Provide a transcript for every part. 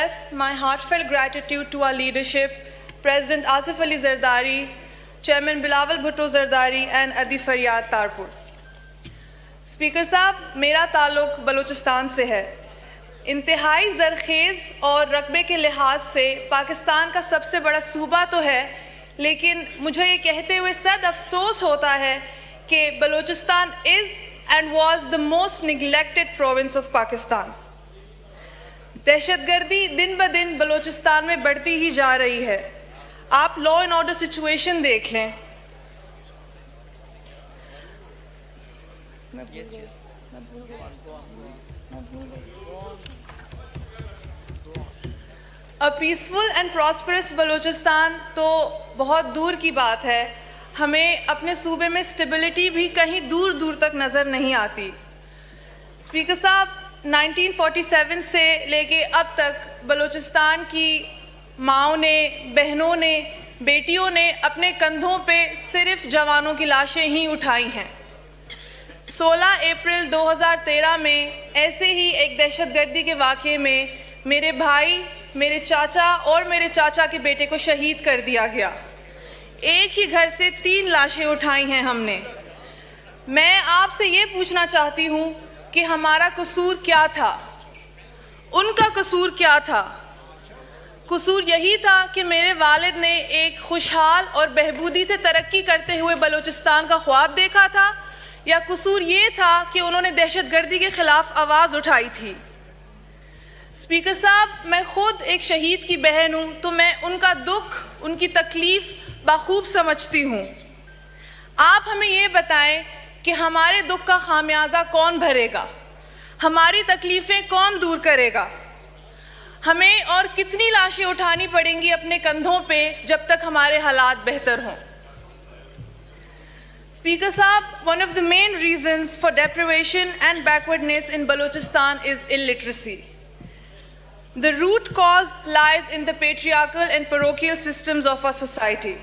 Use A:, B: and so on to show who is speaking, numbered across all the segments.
A: express my heartfelt gratitude to our leadership, President Asif Ali Zardari, Chairman Bilawal Bhutto Zardari and Adi Faryad Tarpur. Speaker صاحب, میرا تعلق بلوچستان سے ہے. انتہائی زرخیز اور رقبے کے لحاظ سے پاکستان کا سب سے بڑا صوبہ تو ہے, لیکن مجھے یہ کہتے ہوئے صد افسوس ہوتا ہے کہ Balochistan is and was the most neglected province of Pakistan. دہشت گردی دن بدن بلوچستان میں بڑھتی ہی جا رہی ہے. آپ لا اینڈ آرڈر سچویشن دیکھ لیں. A peaceful and prosperous Balochistan تو بہت دور کی بات ہے. ہمیں اپنے صوبے میں اسٹیبلٹی بھی کہیں دور دور تک نظر نہیں آتی. اسپیکر صاحب, 1947 سے لے کے اب تک بلوچستان کی ماؤں نے, بہنوں نے, بیٹیوں نے اپنے کندھوں پہ صرف جوانوں کی لاشیں ہی اٹھائی ہیں. 16 اپریل 2013 میں ایسے ہی ایک دہشت گردی کے واقعے میں میرے بھائی, میرے چاچا اور میرے چاچا کے بیٹے کو شہید کر دیا گیا. ایک ہی گھر سے 3 لاشیں اٹھائی ہیں ہم نے. میں آپ سے یہ پوچھنا چاہتی ہوں کہ ہمارا قصور کیا تھا, ان کا قصور کیا تھا؟ قصور یہی تھا کہ میرے والد نے ایک خوشحال اور بہبودی سے ترقی کرتے ہوئے بلوچستان کا خواب دیکھا تھا, یا قصور یہ تھا کہ انہوں نے دہشت گردی کے خلاف آواز اٹھائی تھی؟ اسپیکر صاحب, میں خود ایک شہید کی بہن ہوں, تو میں ان کا دکھ, ان کی تکلیف بخوب سمجھتی ہوں. آپ ہمیں یہ بتائیں کہ ہمارے دکھ کا خامیازہ کون بھرے گا, ہماری تکلیفیں کون دور کرے گا؟ ہمیں اور کتنی لاشیں اٹھانی پڑیں گی اپنے کندھوں پہ جب تک ہمارے حالات بہتر ہوں؟ اسپیکر صاحب, one of the main reasons for deprivation and backwardness in Balochistan is illiteracy. The root cause lies in the patriarchal and parochial systems of our society.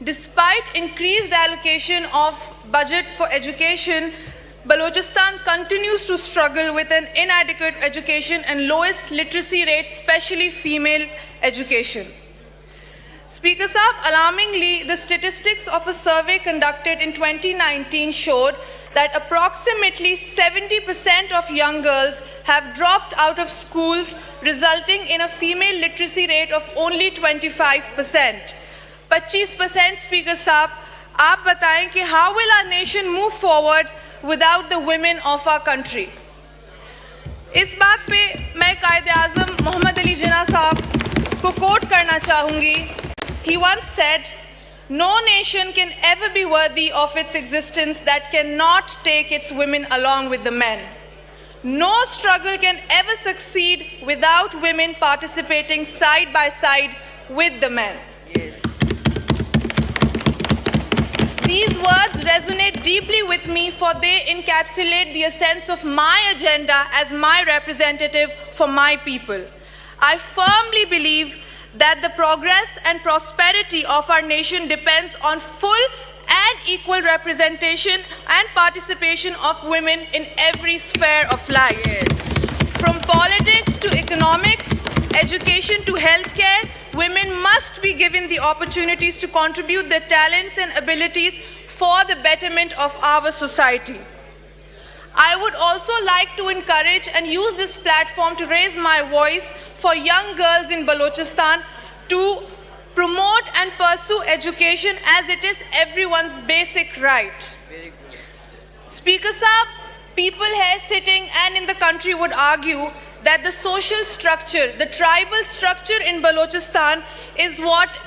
A: Despite increased allocation of budget for education, Balochistan continues to struggle with an inadequate education and lowest literacy rate, especially female education. Speaker Sahab, alarmingly, the statistics of a survey conducted in 2019 showed that approximately 70% of young girls have dropped out of schools, resulting in a female literacy rate of only 25%. 25% Speaker Sahab, آپ بتائیں کہ how will our nation move forward without the women of our country? اس بات پہ میں قائد اعظم محمد علی جناح صاحب کو کوٹ کرنا چاہوں گی. He once said, "No nation can ever be worthy of its existence that cannot take its women along with the men. No struggle can ever succeed without women participating side by side with the men." Yes. These words resonate deeply with me, for they encapsulate the essence of my agenda as my representative for my people. I firmly believe that the progress and prosperity of our nation depends on full and equal representation and participation of women in every sphere of life. Yes. From politics to economics, education to healthcare, women must be given the opportunities to contribute their talents and abilities for the betterment of our society. I would also like to encourage and use this platform to raise my voice for young girls in Balochistan to promote and pursue education, as it is everyone's basic right. Very good. Speaker Sahab, people here sitting and in the country would argue that the social structure, the tribal structure in Balochistan is what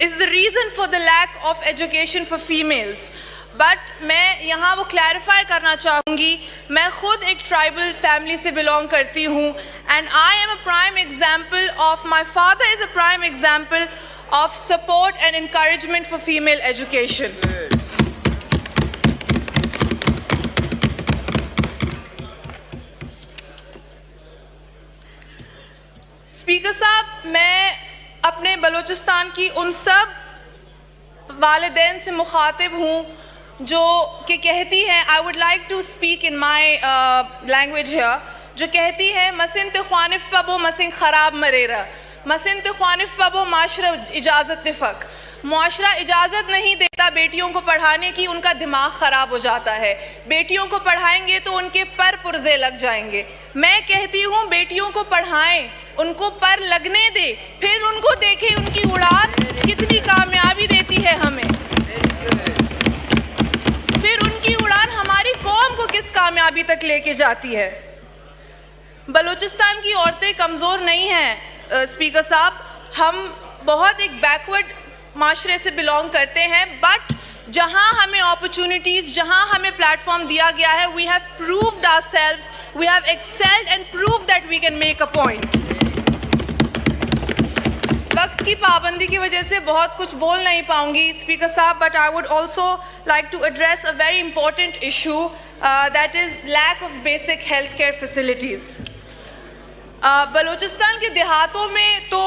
A: is the reason for the lack of education for females. But میں یہاں وہ clarify کرنا چاہوں گی, میں خود ایک tribal family سے بلانگ کرتی ہوں, and I am a prime example of, my father is a prime example of support and encouragement for female education. Speaker صاحب, میں اپنے بلوچستان کی ان سب والدین سے مخاطب ہوں جو کہ کہتی ہیں, I would like to speak in my language here, جو کہتی ہے مسنت خوانف پبو مسنگ خراب مریرا، مسنت خوانف پبو معاشرہ اجازت نفق، معاشرہ اجازت نہیں دیتا بیٹیوں کو پڑھانے کی، ان کا دماغ خراب ہو جاتا ہے، بیٹیوں کو پڑھائیں گے تو ان کے پر پرزے لگ جائیں گے۔ میں کہتی ہوں بیٹیوں کو پڑھائیں، ان کو پر لگنے دے، پھر ان کو دیکھیں ان کی اڑان کتنی کامیابی دیتی ہے ہمیں، پھر ان کی اڑان ہماری قوم کو کس کامیابی تک لے کے جاتی ہے۔ بلوچستان کی عورتیں کمزور نہیں ہیں اسپیکر صاحب، ہم بہت ایک بیکورڈ معاشرے سے بلانگ کرتے ہیں، بٹ جہاں ہمیں اپرچونٹیز، جہاں ہمیں پلیٹ فارم دیا گیا ہے، we have proved ourselves, we have excelled and proved that we can make a point۔ وقت کی پابندی کی وجہ سے بہت کچھ بول نہیں پاؤں گی اسپیکر صاحب، but I would also like to address a very important issue that is lack of basic healthcare facilities۔ Balochistan کے دیہاتوں میں تو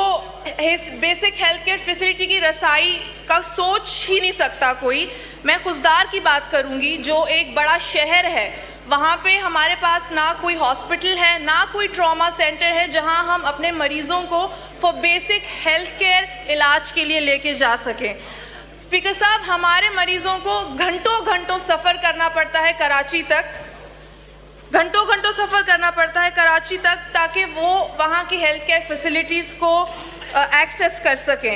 A: بیسک ہیلتھ کیئر فیسلٹی کی رسائی کا سوچ ہی نہیں سکتا کوئی۔ میں خزدار کی بات کروں گی جو ایک بڑا شہر ہے، وہاں پہ ہمارے پاس نہ کوئی ہاسپٹل ہے، نہ کوئی ٹراما سینٹر ہے جہاں ہم اپنے مریضوں کو فور بیسک ہیلتھ کیئر علاج کے لیے لے کے جا سکیں۔ اسپیکر صاحب، ہمارے مریضوں کو گھنٹوں گھنٹوں سفر کرنا پڑتا ہے کراچی تک، گھنٹوں گھنٹوں سفر کرنا پڑتا ہے کراچی تک تاکہ وہ وہاں کی ہیلتھ کیئر فیسلٹیز کو ایکسیس کر سکیں۔